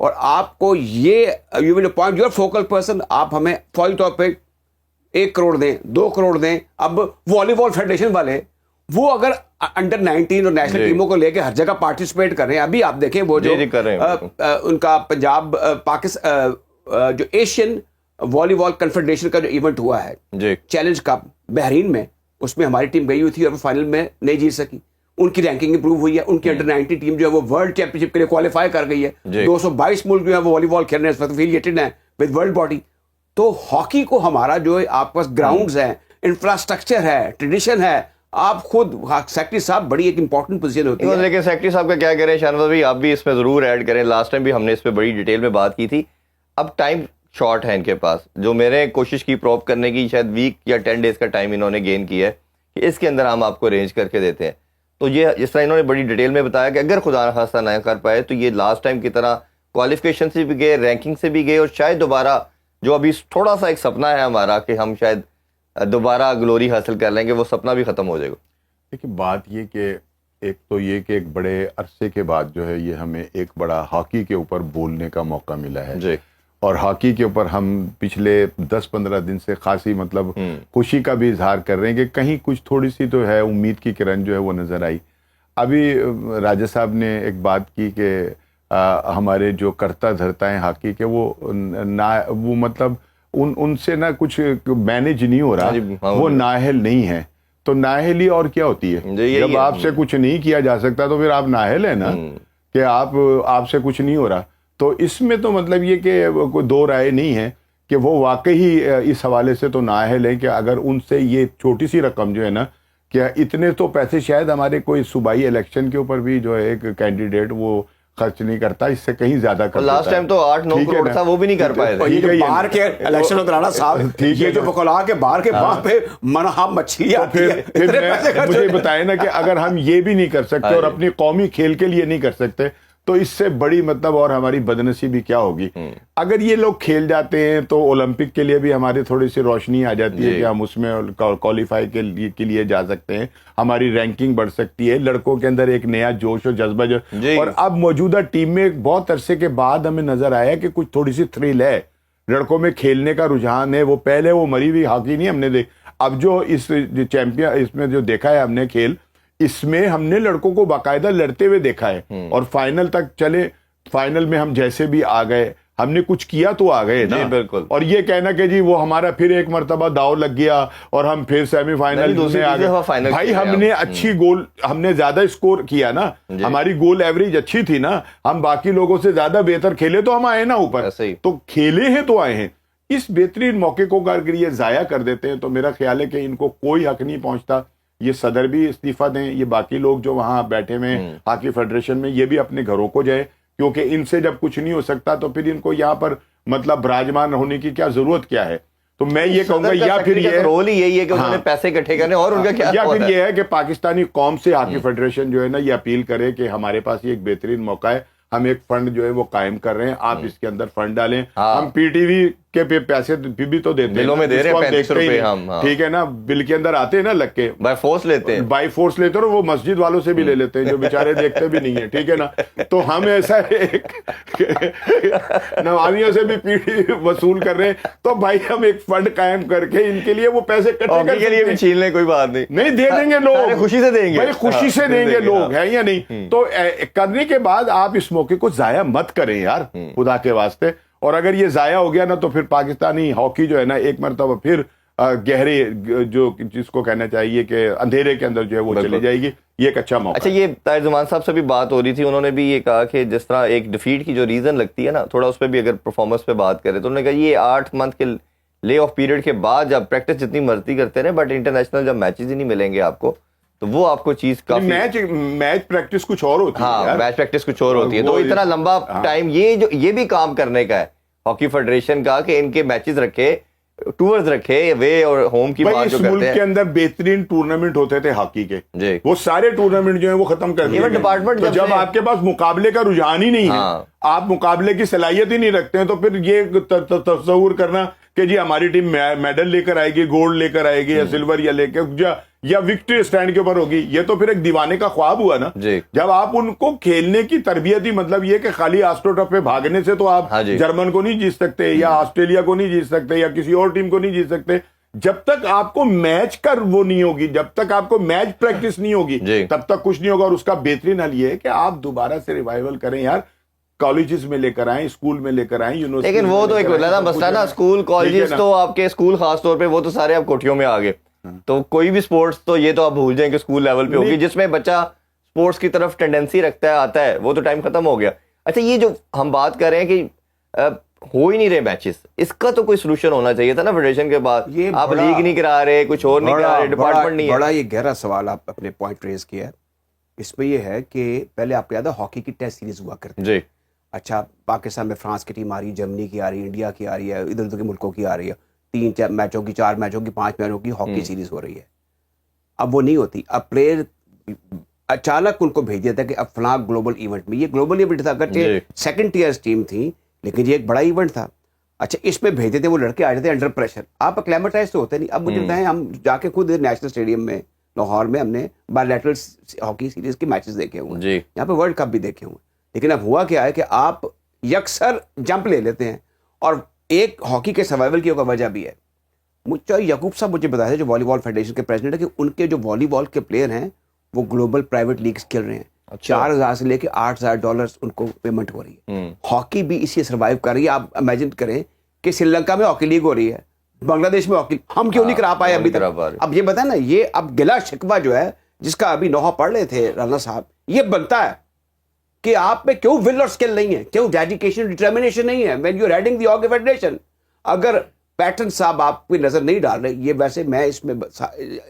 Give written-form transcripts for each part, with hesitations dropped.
اور آپ کو یہ you will appoint your focal person, آپ ہمیں فوری طور پہ 1 کروڑ دیں, 2 کروڑ دیں. اب والی بال فیڈریشن والے وہ اگر انڈر 19 اور نیشنل ٹیموں کو لے کے ہر جگہ پارٹیسپیٹ کر رہے ہیں. ابھی آپ دیکھیں وہ جو ان کا پنجاب پاکستان جو ایشین والی بال کنفیڈریشن کا جو ایونٹ ہوا ہے چیلنج کپ بحرین میں, اس میں ہماری ٹیم گئی ہوئی تھی اور وہ فائنل میں نہیں جیت سکی. ان کی رینکنگ امپروو ہوئی ہے, ان کی انڈر 19 ٹیم جو ہے وہ ورلڈ چیمپئن شپ کے لیے کوالیفائی کر گئی ہے. 222 ملک جو ہے وہ والی بال کھیل رہے ہیں, اس وقت افیلیٹڈ ہیں ود ورلڈ باڈی. تو ہاکی کو ہمارا جو آپ پاس گراؤنڈز ہیں, انفراسٹرکچر ہے, ٹریڈیشن ہے, آپ خود سیکٹری صاحب بڑی ایک امپورٹنٹ پوزیشن ہوتی ہے. لیکن سیکٹری صاحب کا کیا کریں شاہنواز بھائی, آپ بھی اس میں ضرور ایڈ کریں. لاسٹ ٹائم بھی ہم نے اس پہ بڑی ڈیٹیل میں بات کی تھی. اب ٹائم شارٹ ہے ان کے پاس, جو میں نے کوشش کی پروپ کرنے کی, شاید ویک یا 10 ڈیز کا ٹائم انہوں نے گین کیا ہے کہ اس کے اندر ہم آپ کو ارینج کر کے دیتے ہیں. تو یہ جس طرح انہوں نے بڑی ڈیٹیل میں بتایا کہ اگر خدا نخواستہ نہ کر پائے تو یہ لاسٹ ٹائم کی طرح کوالیفیکیشن سے بھی گئے, رینکنگ سے بھی گئے, اور شاید دوبارہ جو ابھی تھوڑا سا ایک سپنا ہے ہمارا کہ ہم شاید دوبارہ گلوری حاصل کر لیں گے, وہ سپنا بھی ختم ہو جائے گا. دیکھیے بات یہ کہ ایک تو یہ کہ ایک بڑے عرصے کے بعد جو ہے یہ ہمیں ایک بڑا ہاکی کے اوپر بولنے کا موقع ملا ہے جی, اور ہاکی کے اوپر ہم پچھلے 10-15 دن سے خاصی مطلب خوشی کا بھی اظہار کر رہے ہیں کہ کہیں کچھ تھوڑی سی تو ہے امید کی کرن جو ہے وہ نظر آئی. ابھی راجہ صاحب نے ایک بات کی کہ ہمارے جو کرتا دھرتا ہیں ہاکی کے وہ مطلب ان سے نہ کچھ مینیج نہیں ہو رہا, وہ نااہل نہیں ہے. تو نااہلی اور کیا ہوتی ہے؟ جب آپ سے کچھ نہیں کیا جا سکتا تو پھر آپ نااہل ہیں نا, کہ آپ سے کچھ نہیں ہو رہا. تو اس میں تو مطلب یہ کہ کوئی دو رائے نہیں ہے کہ وہ واقعی اس حوالے سے تو نااہل ہیں کہ اگر ان سے یہ چھوٹی سی رقم جو ہے نا, کہ اتنے تو پیسے شاید ہمارے کوئی صوبائی الیکشن کے اوپر بھی جو ہے ایک کینڈیڈیٹ وہ خرچ نہیں کرتا, اس سے کہیں زیادہ کرتا. لاسٹ ٹائم تو 8-9 کروڑ تھا, وہ بھی نہیں کر پائے تھے. باہر کے الیکشن اترانا صاحب, یہ جو بکلا کے باہر کے وہاں پہ منہا مچھلی آتی ہے. مجھے بتائیں نا کہ اگر ہم یہ بھی نہیں کر سکتے اور اپنی قومی کھیل کے لیے نہیں کر سکتے تو اس سے بڑی مطلب اور ہماری بدنصیبی کیا ہوگی. اگر یہ لوگ کھیل جاتے ہیں تو اولمپک کے لیے بھی ہماری تھوڑی سی روشنی آ جاتی ہے کہ ہم اس میں کوالیفائی کے لیے جا سکتے ہیں, ہماری رینکنگ بڑھ سکتی ہے, لڑکوں کے اندر ایک نیا جوش و جذبہ اور اب موجودہ ٹیم میں بہت عرصے کے بعد ہمیں نظر آیا کہ کچھ تھوڑی سی تھرل ہے, لڑکوں میں کھیلنے کا رجحان ہے. وہ پہلے وہ مری ہوئی ہاکی نہیں ہم نے دیکھ, اب جو اس چیمپئن اس میں جو دیکھا ہے ہم نے کھیل, اس میں ہم نے لڑکوں کو باقاعدہ لڑتے ہوئے دیکھا ہے, اور فائنل تک چلے. فائنل میں ہم جیسے بھی آ گئے, ہم نے کچھ کیا تو آ گئے نا. بالکل. اور یہ کہنا کہ جی وہ ہمارا پھر ایک مرتبہ داؤ لگ گیا اور ہم پھر سیمی فائنل میں آ گئے, بھائی ہم نے اچھی گول, ہم نے زیادہ اسکور کیا نا, ہماری گول ایوریج اچھی تھی نا, ہم باقی لوگوں سے زیادہ بہتر کھیلے تو ہم آئے نا اوپر, تو کھیلے ہیں تو آئے ہیں. اس بہترین موقع کو اگر یہ ضائع کر دیتے ہیں تو میرا خیال ہے کہ ان کو کوئی حق نہیں پہنچتا. یہ صدر بھی استعفیٰ دیں, یہ باقی لوگ جو وہاں بیٹھے ہوئے ہاکی فیڈریشن میں, یہ بھی اپنے گھروں کو جائے, کیونکہ ان سے جب کچھ نہیں ہو سکتا تو پھر ان کو یہاں پر مطلب براجمان ہونے کی کیا ضرورت کیا ہے. تو میں یہ کہوں گا یا پھر یہ رول ہی یہی ہے کہ انہوں نے پیسے اکٹھے کرنے, اور ان کا کیا, یا پھر یہ ہے کہ پاکستانی قوم سے ہاکی فیڈریشن جو ہے نا یہ اپیل کرے کہ ہمارے پاس یہ ایک بہترین موقع ہے, ہم ایک فنڈ جو ہے وہ قائم کر رہے ہیں, آپ اس کے اندر فنڈ ڈالیں. ہم پی ٹی وی کے پیسے بھی تو دیتے ہیں, بلوں میں دے رہے ہیں 35 روپے ہم, ٹھیک ہے نا, بل کے اندر آتے ہیں نا لگ کے, بائی فورس لیتے ہیں, بائی فورس لیتے ہیں, اور وہ مسجد والوں سے بھی لے لیتے ہیں جو بیچارے دیکھتے بھی نہیں ہیں, ٹھیک ہے نا. تو ہم ایسا ایک نوامیوں سے بھی پی ٹی وی وصول کر رہے ہیں, تو بھائی ہم ایک فنڈ قائم کر کے ان کے لیے وہ پیسے اکٹھے کے لیے بھی چھین لیں, کوئی بات نہیں, نہیں دے دیں گے لوگ, خوشی سے دیں گے, بھائی خوشی سے دیں گے لوگ, ہے یا نہیں. تو کرنے کے بعد آپ اس موقع کو ضائع مت کریں یار, خدا کے واسطے. اور اگر یہ ضائع ہو گیا نا تو پھر پاکستانی ہاکی جو ہے نا ایک مرتبہ پھر گہرے جو جس کو کہنا چاہیے کہ اندھیرے کے اندر جو ہے وہ چلی جائے گی. یہ ایک اچھا موقع. اچھا, یہ طاہر زمان صاحب سے بھی بات ہو رہی تھی, انہوں نے بھی یہ کہا کہ جس طرح ایک ڈیفیٹ کی جو ریزن لگتی ہے نا, تھوڑا اس پہ بھی اگر پرفارمنس پہ بات کریں تو انہوں نے کہا یہ 8 منتھ کے لے آف پیریڈ کے بعد جب پریکٹس جتنی مرضی کرتے رہے, بٹ انٹرنیشنل جب میچز ہی نہیں ملیں گے آپ کو تو وہ آپ کو چیز کافی, میچ پریکٹس کچھ اور ہوتی ہے. ہاں, میچ پریکٹس کچھ اور ہوتی ہے. تو اتنا لمبا ٹائم یہ بھی کام کرنے کا ہے ہاکی فیڈریشن کا کہ ان کے میچز رکھے, ٹورز رکھے, وے اور ہوم کی بات جو کرتے ہیں. ملک کے اندر بہترین ٹورنامنٹ ہوتے تھے ہاکی کے, وہ سارے ٹورنامنٹ جو ہیں وہ ختم کر دیے. ڈپارٹمنٹ جب آپ کے پاس مقابلے کا رجحان ہی نہیں ہے, آپ مقابلے کی صلاحیت ہی نہیں رکھتے ہیں تو پھر یہ تصور کرنا کہ جی ہماری ٹیم میڈل لے کر آئے گی, گولڈ لے کر آئے گی یا سلور یا لے کے یا وکٹری اسٹینڈ کے اوپر ہوگی, یہ تو پھر ایک دیوانے کا خواب ہوا نا. جب آپ ان کو کھیلنے کی تربیت ہی مطلب یہ کہ خالی آسٹرو ٹرف پہ بھاگنے سے تو آپ جرمن کو نہیں جیت سکتے یا آسٹریلیا کو نہیں جیت سکتے یا کسی اور ٹیم کو نہیں جیت سکتے. جب تک آپ کو میچ کر وہ نہیں ہوگی, جب تک آپ کو میچ پریکٹس نہیں ہوگی, تب تک کچھ نہیں ہوگا. اور اس کا بہترین حل یہ ہے کہ آپ دوبارہ سے ریوائول کریں یار, کالجز میں لے کر آئیں, اسکول میں لے کر آئیں, یونیورسٹی. لیکن وہ تو ایک مسئلہ نا, اسکول کالجز تو آپ کے اسکول خاص طور پہ وہ تو سارے اب کوٹھیوں میں آ گئے, تو کوئی بھی سپورٹس تو یہ تو آپ بھول جائیں کہ اسکول لیول پہ ہوگی جس میں بچہ سپورٹس کی طرف ٹینڈنسی رکھتا ہے, آتا ہے, وہ تو ٹائم ختم ہو گیا. اچھا یہ جو ہم بات کر رہے ہیں کہ ہو ہی نہیں رہے میچز, اس کا تو کوئی سولوشن ہونا چاہیے تھا نا فیڈریشن کے بعد. آپ لیگ نہیں کرا رہے, کچھ اور نہیں کرا رہے, ڈپارٹمنٹ نہیں ہے. بڑا یہ گہرا سوال آپ اپنے پوائنٹ ریز کیا ہے. اس میں یہ ہے کہ پہلے آپ کو یاد ہے ہاکی کی ٹیسٹ سیریز ہوا کرتی جی. اچھا پاکستان میں فرانس کی ٹیم آ رہی ہے, جرمنی کی آ رہی ہے, انڈیا کی آ رہی ہے, ادھر ادھر کے ملکوں کی آ رہی ہے, 3 میچوں کی, 4 میچوں کی, 5 میچوں کی ہاکی سیریز ہو رہی ہے. اب وہ نہیں ہوتی. اب پلیئر اچانک ان کو بھیج دیتا ہے کہ اب فلاں گلوبل ایونٹ میں, یہ گلوبل ایونٹ تھا اگرچہ سیکنڈ ٹیئر ٹیم تھی لیکن یہ ایک بڑا ایونٹ تھا. اچھا اس میں بھیجتے تھے, وہ لڑکے آ جاتے ہیں انڈر پریشر, آپ اکلیمیٹائز تو ہوتے نہیں. اب مجھے بتائیں, ہم جا کے خود نیشنل اسٹیڈیم میں لاہور میں ہم نے بائیلیٹرل ہاکی سیریز کے میچز دیکھے ہوئے ہیں, یہاں پہ ورلڈ کپ بھی دیکھے ہوئے ہیں. لیکن اب ہوا کیا ہے کہ آپ یکسر جمپ لے لیتے ہیں, اور ایک ہاکی کے سروائیول کی وجہ بھی ہے. مجھے یعقوب صاحب مجھے بتایا تھا جو والی بال فیڈریشن کے پریزیڈنٹ ہے کہ ان کے جو والی بال کے پلیئر ہیں وہ گلوبل پرائیویٹ لیگز کھیل رہے ہیں. 4,000 سے لے کے $8,000 ان کو پیمنٹ ہو رہی ہے. ہاکی بھی اسی سروائیو کر رہی ہے. آپ امیجن کریں کہ سری لنکا میں ہاکی لیگ ہو رہی ہے, بنگلہ دیش میں ہاکی, ہم کیوں نہیں کرا پائے ابھی تک. اب یہ بتائیں نا, یہ اب گلا شکوہ جو ہے جس کا ابھی نوحہ پڑھ رہے تھے رانا صاحب, یہ بنتا ہے کہ آپ میں کیوں ول اور اسکل نہیں ہے, کیوں ڈیڈیکیشن ڈٹرمنیشن نہیں ہے when you're heading the hockey federation. اگر پیٹرن صاحب آپ کوئی نظر نہیں ڈال رہے, یہ ویسے میں اس میں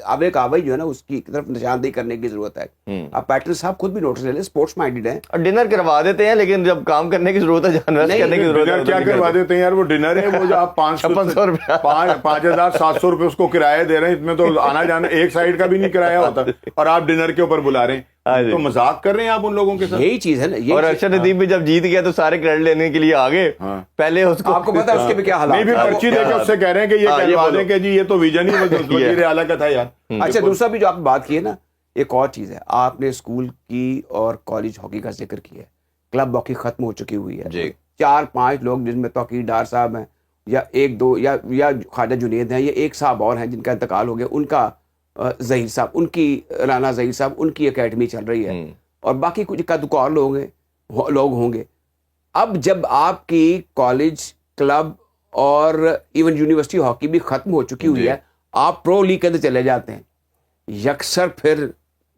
آوے کاوئی جو ہے نا اس کی طرف نشاندہی کرنے کی ضرورت ہے. آپ پیٹرن صاحب خود بھی نوٹس لے لیں, اسپورٹس مائنڈیڈ ہیں, اور ڈنر کروا دیتے ہیں, لیکن جب کام کرنے کی ضرورت ہے, جانورس کرنے کی ضرورت ہے, کیا کروا دیتے ہیں یار. وہ ڈنر ہے, وہ جو آپ 500 روپیہ 5,700 روپے اس کو کرایہ دے رہے ہیں, اس میں تو آنا جانا ایک سائڈ کا بھی نہیں کرایہ ہوتا, اور آپ ڈنر کے اوپر بلا رہے ہیں. تو مذاق کر رہے ہیں آپ ان لوگوں کے ساتھ. یہی چیز ہے نا. اور ارشد ندیم بھی جب جیت گیا تو سارے کریڈٹ لینے کے لیے آگے, پہلے اس کو آپ کو پتا اس کے بھی کیا حالات. نہیں بھی پرچی دے کے اس سے کہہ رہے ہیں کہ یہ کہلوا دیں کہ جی یہ تو ویژن ہی وزیر اعلیٰ کا تھا یار. اچھا دوسرا بھی جو آپ بات کی ہے نا, ایک اور چیز ہے, آپ نے اسکول کی اور کالج ہاکی کا ذکر کیا ہے. کلب ہاکی ختم ہو چکی ہوئی ہے. 4-5 لوگ جن میں توقیر ڈار صاحب ہیں یا 1-2 یا خواجہ جنید ہیں, یا ایک صاحب اور ہیں جن کا انتقال ہو گیا, ان کا ظہیر صاحب, ان کی رانا ظہیر صاحب, ان کی اکیڈمی چل رہی ہے, اور باقی کچھ کا دکھ اور لوگ ہوں گے. اب جب آپ کی کالج, کلب اور ایون یونیورسٹی ہاکی بھی ختم ہو چکی ہوئی ہے, آپ پرو لیگ کے اندر چلے جاتے ہیں, یکسر پھر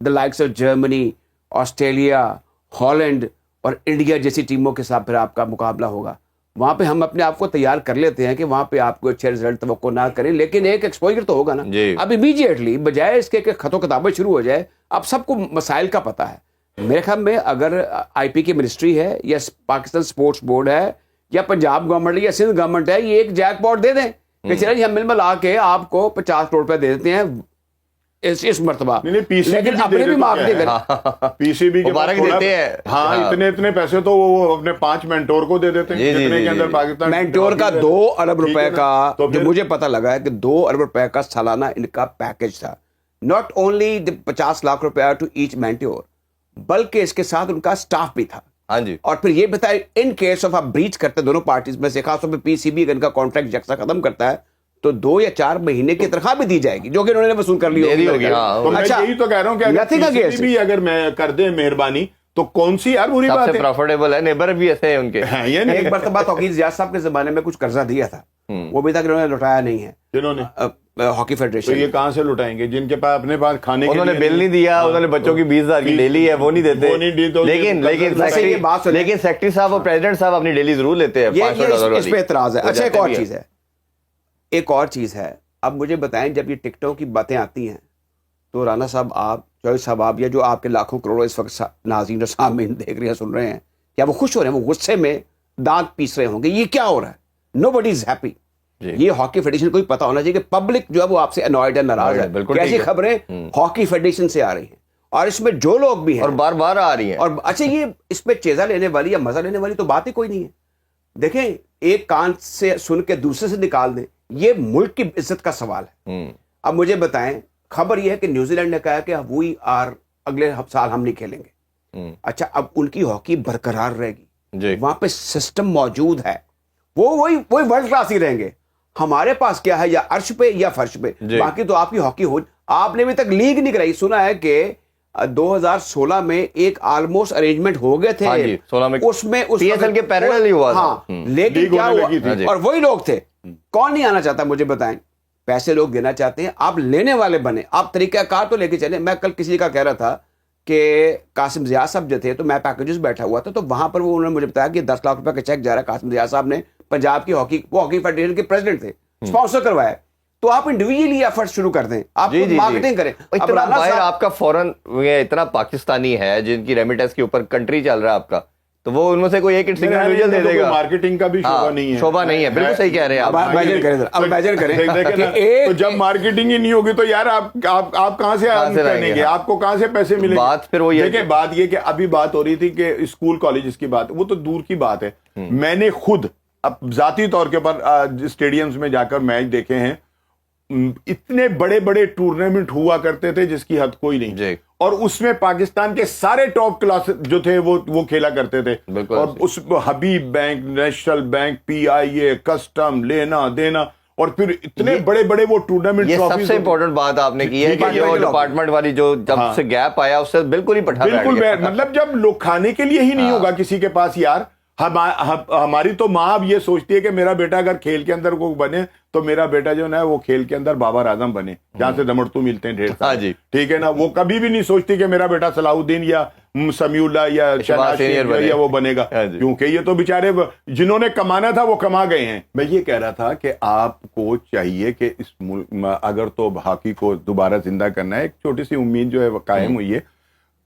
the likes of Germany, Australia, Holland اور انڈیا جیسی ٹیموں کے ساتھ پھر آپ کا مقابلہ ہوگا. وہاں پہ ہم اپنے آپ کو تیار کر لیتے ہیں کہ وہاں پہ آپ کو اچھے رزلٹ توقع نہ کریں, لیکن ایک ایکسپوجر تو ہوگا نا. اب امیڈیٹلی بجائے اس کے کہ خط و کتابیں شروع ہو جائے, اب سب کو مسائل کا پتہ ہے. میرے خیال میں اگر آئی پی کی منسٹری ہے, یا پاکستان سپورٹس بورڈ ہے, یا پنجاب گورنمنٹ ہے, یا سندھ گورنمنٹ ہے, یہ ایک جیک پاٹ دے دیں کہ چلیں جی ہم مل ملا کے آپ کو 50 کروڑ روپے دے دیتے ہیں اس مرتبہ. لیکن اپنے بھی معاف نہیں کریں. پی سی بی دیتے ہیں, ہاں اتنے پیسے تو وہ اپنے 5 مینٹور کو دے دیتے ہیں, جتنے کے اندر پاکستان مینٹور کا 2 ارب روپے کا, جو مجھے پتہ لگا ہے کہ 2 ارب روپے کا سالانہ ان کا پیکج تھا. ناٹ اونلی 50 لاکھ روپیہ ٹو ایچ مینٹور, بلکہ اس کے ساتھ ان کا سٹاف بھی تھا. ہاں جی. اور پھر یہ بتائے ان کیس آف آپ بریچ کرتے دونوں پارٹیز میں سے, خاص طور پہ پی سی بی ان کا کانٹریکٹ یکساں ختم کرتا ہے تو 2 یا 4 مہینے کی تنخواہ بھی دی جائے گی, جو کہ انہوں نے وصول کر لی ہوگی. اچھا یہی تو کہہ رہا ہوں کہ اگر بھی اگر میں کر دیں مہربانی تو کون سی یار بری بات ہے, پروفیٹیبل ہے. نیبر بھی ایسے ہیں ان کے. ایک مرتبہ توقیر زیاد صاحب کے زمانے میں کچھ قرضہ دیا تھا, وہ بھی تک انہوں نے لوٹایا نہیں ہے. جنہوں نے ہاکی فیڈریشن, یہ کہاں سے لوٹائیں گے جن کے پاس اپنے پاس کھانے کے, انہوں نے بل نہیں دیا, انہوں نے بچوں کی 20,000 کی ڈیلی ہے وہ نہیں دیتے. لیکن سیکرٹری صاحب اور پریزیڈنٹ صاحب اپنی ڈیلی ضرور لیتے ہیں. اس پہ اعتراض ہے. اچھا ایک اور چیز ہے, اب مجھے بتائیں جب یہ ٹکٹوں کی باتیں آتی ہیں تو رانا صاحب, آپ چوہدری صاحب, آپ یا جو آپ کے لاکھوں کروڑوں اس وقت ناظرین اور سامعین دیکھ رہے ہیں, سن رہے ہیں, کیا وہ خوش ہو رہے ہیں؟ وہ غصے میں دانت پیس رہے ہوں گے, یہ کیا ہو رہا ہے؟ نو بڈی از ہیپی. یہ ہاکی فیڈریشن کو بھی پتا ہونا چاہیے کہ پبلک جو ہے وہ آپ سے انوائڈ ہے, ناراض ہے. کیسی خبریں ہاکی فیڈریشن سے آ رہی ہیں, اور اس میں جو لوگ بھی ہیں اور بار بار آ رہی ہیں. اور اچھا یہ اس میں چیزہ لینے والی یا مزہ لینے والی تو بات ہی کوئی نہیں ہے. دیکھیں ایک کان سے سن کے دوسرے سے نکال دیں, یہ ملک کی عزت کا سوال ہے. اب مجھے بتائیں, خبر یہ ہے کہ نیوزی لینڈ نے کہا کہ وی آر اگلے سال ہم نہیں کھیلیں گے. اچھا اب ان کی ہاکی برقرار رہے گی, وہاں پہ سسٹم موجود ہے, وہی ورلڈ کلاس ہی رہیں گے. ہمارے پاس کیا ہے, یا عرش پہ یا فرش پہ, باقی تو آپ کی ہاکی ہو. آپ نے ابھی تک لیگ نہیں کرائی. سنا ہے کہ 2016 میں ایک آلموسٹ ارینجمنٹ ہو گئے تھے, اس میں PSL کے پیرالل ہی ہوا تھا, لیکن کیا ہوا, اور وہی لوگ تھے. کون نہیں آنا چاہتا مجھے بتائیں؟ پیسے لوگ دینا چاہتے ہیں, آپ لینے والے بنے, آپ طریقہ کار تو لے کے چلیں. میں کل کسی کا کہہ رہا تھا کہ قاسم ضیاء صاحب جو تھے, تو میں پیکیجز بیٹھا ہوا تھا, تو وہاں پر انہوں نے مجھے بتایا کہ 10 لاکھ روپے کا چیک جا رہا ہے. قاسم ضیاء صاحب نے پنجاب کی ہاکی فیڈریشن کے پریزیڈنٹ تھے, اسپانسر کروایا. تو آپ انڈیویجلی ایفرٹ شروع کر دیں, آپ مارکیٹنگ کریں. اتنا باہر آپ کا فورن اتنا پاکستانی ہے جن کی ریمیٹنس کے اوپر کنٹری چل رہا ہے آپ کا, تو وہ ان میں سے کوئی ایک individual they they God. Marketing کا بھی شعبہ نہیں ہے, شعبہ نہیں ہے, بالکل صحیح کہہ رہے ہیں آپ. امیجن کریں تو جب مارکیٹنگ ہی نہیں ہوگی تو یار آپ کہاں سے کریں گے, آپ کو کہاں سے پیسے ملیں گے؟ بات پھر وہ دیکھیں, بات یہ کہ ابھی بات ہو رہی تھی کہ اسکول کالجز کی بات, وہ تو دور کی بات ہے. میں نے خود اب ذاتی طور کے پر اسٹیڈیمز میں جا کر میچ دیکھے ہیں. اتنے بڑے بڑے ٹورنامنٹ ہوا کرتے تھے جس کی حد کوئی نہیں, اور اس میں پاکستان کے سارے ٹاپ کلاس جو تھے وہ کھیلا کرتے تھے. اور اس Habib bank, national bank, PIA, customs, لینا دینا, اور پھر اتنے بڑے بڑے وہ ٹورنامنٹ. یہ سب سے امپورٹنٹ بات آپ نے کی ہے کہ جو ڈپارٹمنٹ والی جو جب سے گیپ آیا اس سے بالکل ہی پٹھا بیٹھ گیا. مطلب جب لوگ کھانے کے لیے ہی نہیں ہوگا کسی کے پاس یار. ہماری تو ماں اب یہ سوچتی ہے کہ میرا بیٹا اگر کھیل کے اندر کو بنے تو میرا بیٹا جو نا وہ کھیل کے اندر بابر اعظم بنے, جہاں سے دمڑتو ملتے ہیں ڈھیر سارے, ٹھیک ہے نا. وہ کبھی بھی نہیں سوچتی کہ میرا بیٹا صلاح الدین یا سمیع اللہ یا وہ بنے گا, کیونکہ یہ تو بیچارے جنہوں نے کمانا تھا وہ کما گئے ہیں. میں یہ کہہ رہا تھا کہ آپ کو چاہیے کہ اس ملک اگر تو ہاکی کو دوبارہ زندہ کرنا ہے, ایک چھوٹی سی امید جو ہے قائم ہوئی ہے.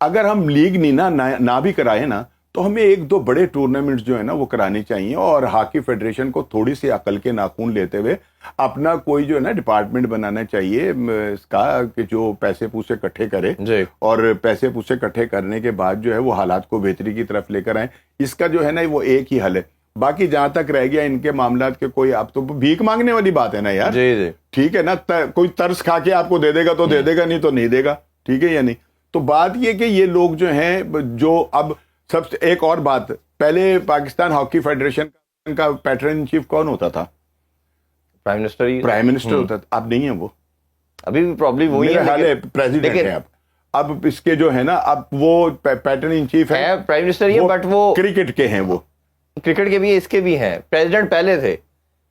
اگر ہم لیگ نہیں نہ بھی کرائے نا, تو ہمیں 1-2 بڑے ٹورنامنٹس جو ہے نا وہ کرانی چاہیے, اور ہاکی فیڈریشن کو تھوڑی سی عقل کے ناخون لیتے ہوئے اپنا کوئی جو ہے نا ڈپارٹمنٹ بنانا چاہیے اس کا, کہ جو پیسے پوسے اکٹھے کرے, اور پیسے پوسے اکٹھے کرنے کے بعد جو ہے وہ حالات کو بہتری کی طرف لے کر آئیں. اس کا جو ہے نا وہ ایک ہی حل ہے. باقی جہاں تک رہ گیا ان کے معاملات کے, کوئی اب تو بھیک مانگنے والی بات ہے نا یار, ٹھیک ہے نا. کوئی ترس کھا کے آپ کو دے دے گا تو دے دے گا, نہیں تو نہیں دے گا, ٹھیک ہے یا نہیں. تو بات یہ کہ یہ لوگ جو ہیں, جو اب سب سے ایک اور بات, پہلے پاکستان ہاکی فیڈریشن کا پیٹرن ان چیف کون ہوتا تھا؟ پرائم منسٹر ہوتا تھا. اب نہیں ہے وہ, ابھی بھی پرابلی وہی ہے, پریزیڈنٹ ہے اب اس کے جو ہے نا, اب وہ پیٹرن ان چیف ہے پرائم منسٹر ہی, بٹ وہ کرکٹ کے ہیں, وہ کرکٹ کے بھی اس کے بھی ہیں. پریزیڈنٹ پہلے تھے,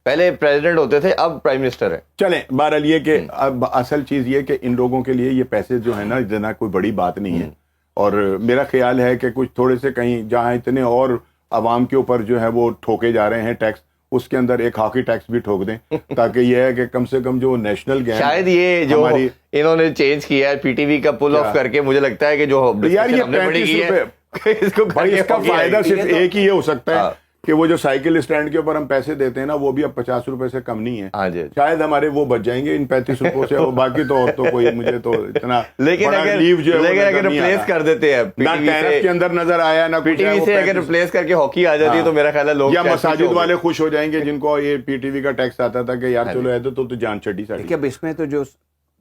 پہلے پریزیڈنٹ ہوتے تھے, اب پرائم منسٹر ہے. چلیں بہرحال یہ کہ اب اصل چیز یہ کہ ان لوگوں کے لیے یہ پیسے جو ہے نا اتنا کوئی بڑی بات نہیں ہے. اور میرا خیال ہے کہ کچھ تھوڑے سے کہیں جہاں اتنے اور عوام کے اوپر جو ہے وہ ٹھوکے جا رہے ہیں ٹیکس, اس کے اندر ایک ہاکی ٹیکس بھی ٹھوک دیں, تاکہ یہ ہے کہ کم سے کم جو نیشنل گیم, شاید یہ جو انہوں نے چینج کیا ہے PTV کا پل آف کر کے, مجھے لگتا ہے کہ جو یار یہ 35 روپے, اس کا فائدہ صرف ایک ہی ہو سکتا ہے کہ وہ جو سائیکل اسٹینڈ کے اوپر ہم پیسے دیتے ہیں نا, وہ بھی اب 50 روپے سے کم نہیں ہے. شاید ہمارے وہ بچ جائیں گے ان 35 روپوں سے, باقی تو اور تو کوئی مجھے تو اتنا, لیکن اگر ریپلیس کر دیتے ہیں نہ ٹیرف کے اندر نظر آیا نہ PTV سے, اگر ریپلیس کر کے ہاکی آ جاتی ہے تو میرا خیال ہے لوگ, یا مساجد والے خوش ہو جائیں گے جن کو یہ PTV کا ٹیکس آتا تھا کہ یار چلو ہے تو جان چڑی ساڑی. اب اس میں تو جو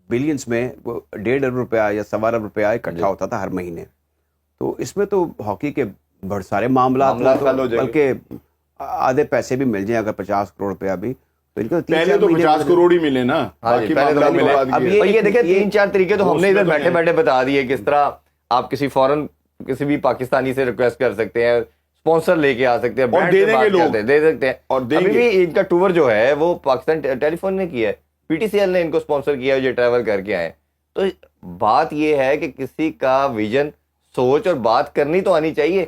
بلینس میں 1.5 ارب روپیہ یا 1.25 ارب روپیہ اکٹھا ہوتا تھا ہر مہینے, تو اس میں تو ہاکی کے بہت سارے معاملات, بلکہ آدھے پیسے بھی مل جائیں اگر 50 کروڑ روپیہ بھی, تو ان کو پہلے تو 50 کروڑ ہی ملے نا. اب یہ دیکھیں 3-4 طریقے تو ہم نے ادھر بیٹھے بیٹھے بتا دیے کس طرح آپ کسی فورن کسی بھی پاکستانی سے ریکویسٹ کر سکتے ہیں, اسپانسر لے کے آ سکتے ہیں, اور دے سکتے ہیں. اور ابھی بھی ان کا ٹور جو ہے وہ پاکستان ٹیلی فون نے کیا ہے, PTCL نے ان کو اسپانسر کیا ہے, جو ٹریول کر کے آئے. تو بات یہ ہے کہ کسی کا ویژن, سوچ اور بات کرنی تو آنی چاہیے.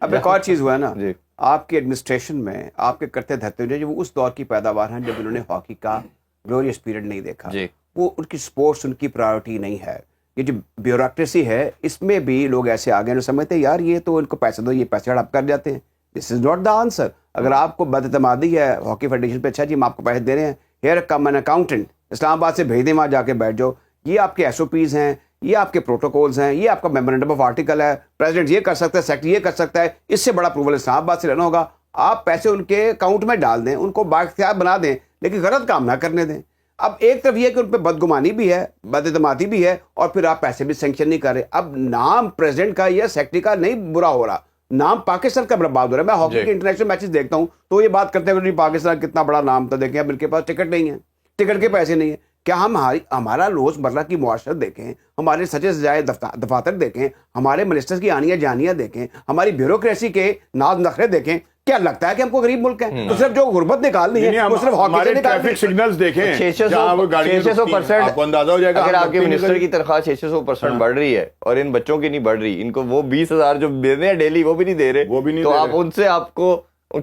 اب ایک اور چیز ہوا ہے نا, آپ کے ایڈمنسٹریشن میں آپ کے کرتے دھرتے ہوئے جو اس دور کی پیداوار ہیں جب انہوں نے ہاکی کا گلوریس پیریڈ نہیں دیکھا, وہ ان کی سپورٹس ان کی پرائیورٹی نہیں ہے. یہ جو بیوروکریسی ہے اس میں بھی لوگ ایسے آگے ہیں سمجھتے ہیں یار یہ تو ان کو پیسے دو, یہ پیسے ہڑپ کر جاتے ہیں. دس از ناٹ دا آنسر. اگر آپ کو بد اعتمادی ہے ہاکی فیڈریشن پہ, اچھا جی ہم آپ کو پیسے دے رہے ہیں, ہیئر کم این اکاؤنٹنٹ اسلام آباد سے بھیج دیں, وہاں جا کے بیٹھ جاؤ. یہ آپ کے SOPs ہیں, یہ آپ کے پروٹوکولز ہیں, یہ آپ کا میمورینڈم آف آرٹیکل ہے, پریزیڈنٹ یہ کر سکتا ہے, سیکرٹری یہ کر سکتا ہے, اس سے بڑا اپروول اسلام آباد سے لینا ہوگا. آپ پیسے ان کے اکاؤنٹ میں ڈال دیں, ان کو بااختیار بنا دیں, لیکن غلط کام نہ کرنے دیں. اب ایک طرف یہ کہ ان پہ بدگمانی بھی ہے, بد اعتمادی بھی ہے, اور پھر آپ پیسے بھی سینکشن نہیں کر رہے. اب نام پریزیڈنٹ کا یا سیکرٹری کا نہیں برا ہو رہا, نام پاکستان کا برباد ہو رہا ہے. میں ہاکی کے انٹرنیشنل میچز دیکھتا ہوں تو یہ بات کرتے ہیں کہ پاکستان کتنا بڑا نام تھا, دیکھیں اب ان کے پاس ٹکٹ نہیں ہے, ٹکٹ کے پیسے نہیں ہیں. کیا ہم ہمارا روزمرہ کی معاشرت دیکھیں, ہمارے سچے سجائے دفاتر دیکھیں, ہمارے منسٹرز کی آنیاں جانیاں دیکھیں, ہماری بیوروکریسی کے ناز نخرے دیکھیں, کیا لگتا ہے کہ ہم کو غریب ملک ہے؟ تو صرف جو غربت نکالنی ہے وہ صرف ہاکی سے نکالنی ہے. سگنلز دیکھیں 600% اندازہ ہو جائے گا. اگر آپ کے منسٹر کی تنخواہ 600% بڑھ رہی ہے اور ان بچوں کی نہیں بڑھ رہی, ان کو وہ 20,000 جو دے رہے ہیں ڈیلی وہ بھی نہیں دے رہے, تو آپ ان سے آپ کو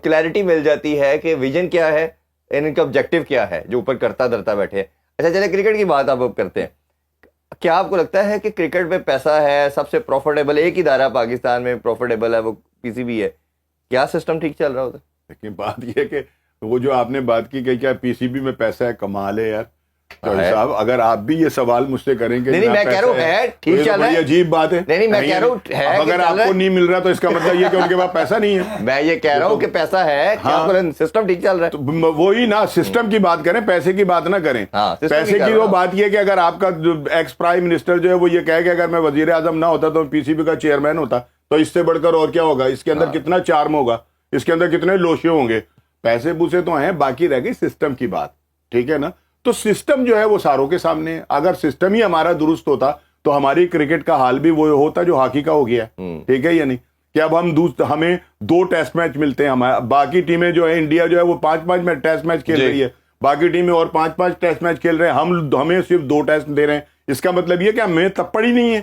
کلیئرٹی مل جاتی ہے کہ ویژن کیا ہے, ان کا آبجیکٹو کیا ہے جو اوپر کرتا دھرتا بیٹھے. اچھا چلے کرکٹ کی بات آپ اب کرتے ہیں. کیا آپ کو لگتا ہے کہ کرکٹ میں پیسہ ہے, سب سے پروفیٹیبل ایک ادارہ پاکستان میں پروفیٹیبل ہے, وہ کسی بھی ہے, کیا سسٹم ٹھیک چل رہا ہوتا ہے؟ لیکن بات یہ ہے کہ وہ جو آپ نے بات کی کہ کیا پی سی بی میں پیسہ ہے, کمال ہے یار صاحب. اگر آپ بھی یہ سوال مجھ سے کریں گے, نہیں میں کہہ رہا ہوں ہے ٹھیک چل رہا ہے, عجیب بات ہے. نہیں میں کہہ رہا ہوں ہے, اگر آپ کو نہیں مل رہا تو اس کا مطلب یہ کہ ان کے پاس پیسہ نہیں ہے. میں یہ کہہ رہا ہوں کہ پیسہ ہے, سسٹم ٹھیک چل رہا ہے. وہی نا, سسٹم کی بات کریں, پیسے کی بات نہ کریں. پیسے کی وہ بات یہ کہ اگر آپ کا ایکس پرائم منسٹر جو ہے وہ یہ کہے کہ اگر میں وزیر اعظم نہ ہوتا تو پی سی بی کا چیئرمین ہوتا, تو اس سے بڑھ کر اور کیا ہوگا. اس کے اندر کتنا چارم ہوگا, اس کے اندر کتنے لوشے ہوں گے. پیسے پوسے تو ہیں, باقی رہ گئی سسٹم کی بات, ٹھیک ہے نا. تو سسٹم جو ہے وہ ساروں کے سامنے. اگر سسٹم ہی ہمارا درست ہوتا تو ہماری کرکٹ کا حال بھی وہ ہوتا جو ہاکی کا ہو گیا, ٹھیک ہے یا نہیں. کہ اب ہمیں 2 ٹیسٹ میچ ملتے ہیں, باقی ٹیمیں جو ہے انڈیا جو ہے وہ 5 ٹیسٹ میچ کھیل رہی ہے, باقی ٹیمیں اور 5 ٹیسٹ میچ کھیل رہے ہیں, ہمیں صرف 2 ٹیسٹ دے رہے ہیں. اس کا مطلب یہ کہ ہمیں تپڑ ہی نہیں ہے,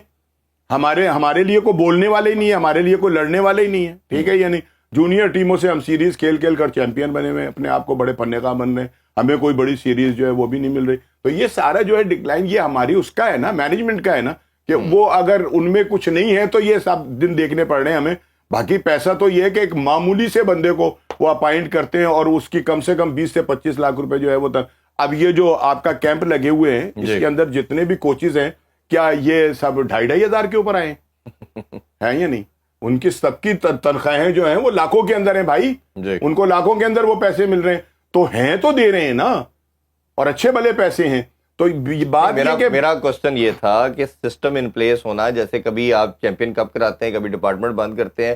ہمارے لیے کوئی بولنے والے ہی نہیں ہے, ہمارے لیے کوئی لڑنے والے ہی نہیں ہے, ٹھیک ہے یا نہیں. جونیئر ٹیموں سے ہم سیریز کھیل کر چیمپئن بنے ہوئے, اپنے آپ کو بڑے پنے کا بن رہے ہیں, ہمیں کوئی بڑی سیریز جو ہے وہ بھی نہیں مل رہی. تو یہ سارا جو ہے ڈکلائن یہ ہماری اس کا ہے نا, مینجمنٹ کا ہے نا, کہ وہ اگر ان میں کچھ نہیں ہے تو یہ سب دن دیکھنے پڑ رہے ہیں ہمیں. باقی پیسہ تو یہ ہے کہ ایک معمولی سے بندے کو وہ اپائنٹ کرتے ہیں اور اس کی کم سے کم 20 سے 25 لاکھ روپے جو ہے وہ. اب یہ جو آپ کا کیمپ لگے ہوئے ہیں اس کے اندر جتنے بھی کوچز ہیں, کیا یہ سب 2,500 ہزار کے اوپر آئے ہیں یا نہیں؟ ان کی سب کی تنخواہیں جو ہیں وہ لاکھوں کے اندر ہیں بھائی, ان کو لاکھوں کے اندر وہ پیسے مل رہے ہیں, تو ہیں تو دے رہے ہیں نا, اور اچھے بھلے پیسے ہیں. تو بات میرا کوسچن یہ تھا کہ سسٹم ان پلیس ہونا, جیسے کبھی آپ چیمپئن کپ کراتے ہیں, کبھی ڈپارٹمنٹ بند کرتے ہیں,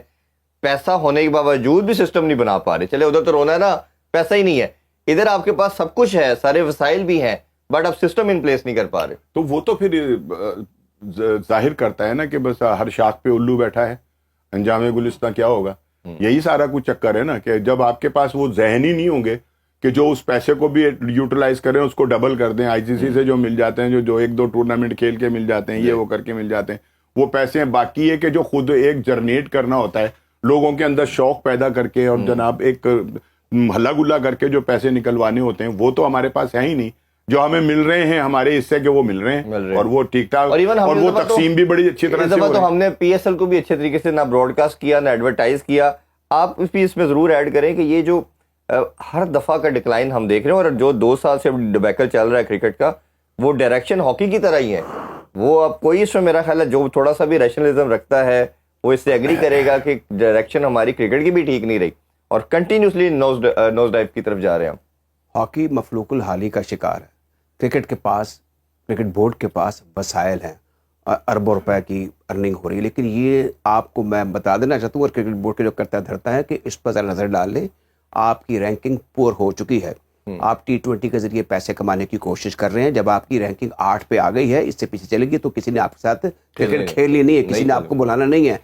پیسہ ہونے کے باوجود بھی سسٹم نہیں بنا پا رہے. چلے ادھر تو رونا ہے نا, پیسہ ہی نہیں ہے, ادھر آپ کے پاس سب کچھ ہے, سارے وسائل بھی ہیں, بٹ اب سسٹم ان پلیس نہیں کر پا رہے. تو وہ تو پھر ظاہر کرتا ہے نا کہ بس ہر شاخ پہ الو بیٹھا ہے, انجام گلستان کیا ہوگا. یہی سارا کچھ چکر ہے نا, کہ جب آپ کے پاس وہ ذہن ہی نہیں ہوں گے کہ جو اس پیسے کو بھی یوٹیلائز کریں, اس کو ڈبل کر دیں. آئی سی سی سے جو مل جاتے ہیں, جو 1-2 ٹورنامنٹ کھیل کے مل جاتے ہیں, یہ وہ کر کے مل جاتے ہیں, وہ پیسے ہیں. باقی ہے کہ جو خود ایک جنریٹ کرنا ہوتا ہے لوگوں کے اندر شوق پیدا کر کے, اور جناب ایک ہلا گلا کر کے جو پیسے نکلوانے ہوتے ہیں, وہ تو ہمارے پاس ہے ہی نہیں. جو ہمیں مل رہے ہیں ہمارے حصے کے وہ مل رہے ہیں, اور وہ ٹھیک ٹھاک, اور وہ تقسیم بھی بڑی اچھی طرح سے. تو ہم نے پی ایس ایل کو بھی اچھے طریقے سے نہ براڈ کاسٹ کیا, نہ ایڈورٹائز کیا. آپ اس میں ضرور ایڈ کریں کہ یہ جو ہر دفعہ کا ڈکلائن ہم دیکھ رہے ہیں, اور جو 2 سال سے ڈبیکل چل رہا ہے کرکٹ کا, وہ ڈائریکشن ہاکی کی طرح ہی ہے. وہ اب کوئی اس میں میرا خیال ہے جو تھوڑا سا بھی ریشنلزم رکھتا ہے وہ اس سے ایگری کرے گا کہ ڈائریکشن ہماری کرکٹ کی بھی ٹھیک نہیں رہی, اور کنٹینیوسلی نوز ڈائیو کی طرف جا رہے ہیں ہم. ہاکی مفلوق الحالی کا شکار ہے. کرکٹ کے پاس, کرکٹ بورڈ کے پاس وسائل ہیں, اربوں روپے کی ارننگ ہو رہی ہے, لیکن یہ آپ کو میں بتا دینا چاہتا ہوں, اور کرکٹ بورڈ کے جو کرتا دھرتا ہے, کہ اس پر ذرا نظر ڈال لیں. آپ کی رینکنگ پور ہو چکی ہے. آپ T20 کے ذریعے پیسے کمانے کی کوشش کر رہے ہیں. جب آپ کی رینکنگ 8 پہ آ گئی ہے, اس سے پیچھے چلے گی تو کسی نے آپ کے ساتھ کرکٹ کھیلنی نہیں ہے, کسی نے آپ کو بلانا نہیں ہے.